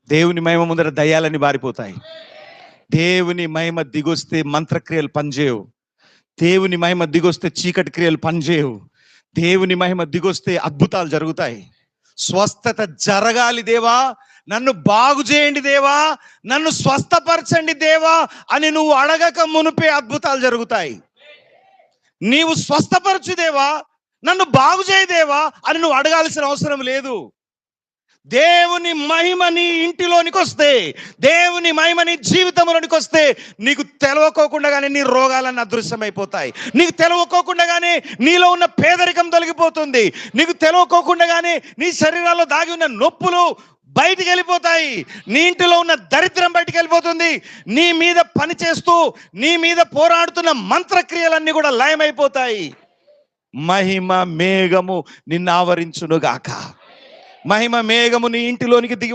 దేవుని మహిమ ముందర దయ్యాలన్నీ బారిపోతాయి. దేవుని మహిమ దిగొస్తే మంత్రక్రియలు పనిచేయవు. దేవుని మహిమ దిగొస్తే చీకటి క్రియలు పనిచేయవు. దేవుని మహిమ దిగొస్తే అద్భుతాలు జరుగుతాయి. స్వస్థత జరగాలి దేవా, నన్ను బాగు చేయండి దేవా, నన్ను స్వస్థపరచండి దేవా అని నువ్వు అడగక మునుపే అద్భుతాలు జరుగుతాయి. నీవు స్వస్థపరచు దేవా, నన్ను బాగు చేయి దేవా అని నువ్వు అడగాల్సిన అవసరం లేదు. దేవుని మహిమ నీ ఇంటిలోనికి వస్తే, దేవుని మహిమ నీ జీవితంలోనికి వస్తే, నీకు తెలవకోకుండానే నీ రోగాలన్నీ అదృశ్యమైపోతాయి. నీకు తెలవకోకుండానే నీలో ఉన్న పేదరికం తొలగిపోతుంది. నీకు తెలవకోకుండానే నీ శరీరాల్లో దాగి ఉన్న నొప్పులు బయటికి వెళ్ళిపోతాయి. నీ ఇంటిలో ఉన్న దరిద్రం బయటికి వెళ్ళిపోతుంది. నీ మీద పనిచేస్తూ నీ మీద పోరాడుతున్న మంత్రక్రియలన్నీ కూడా లయమైపోతాయి. మహిమ మేఘము నిన్ను ఆవరించునుగాక. మహిమ మేఘము నీ ఇంటిలోనికి దిగి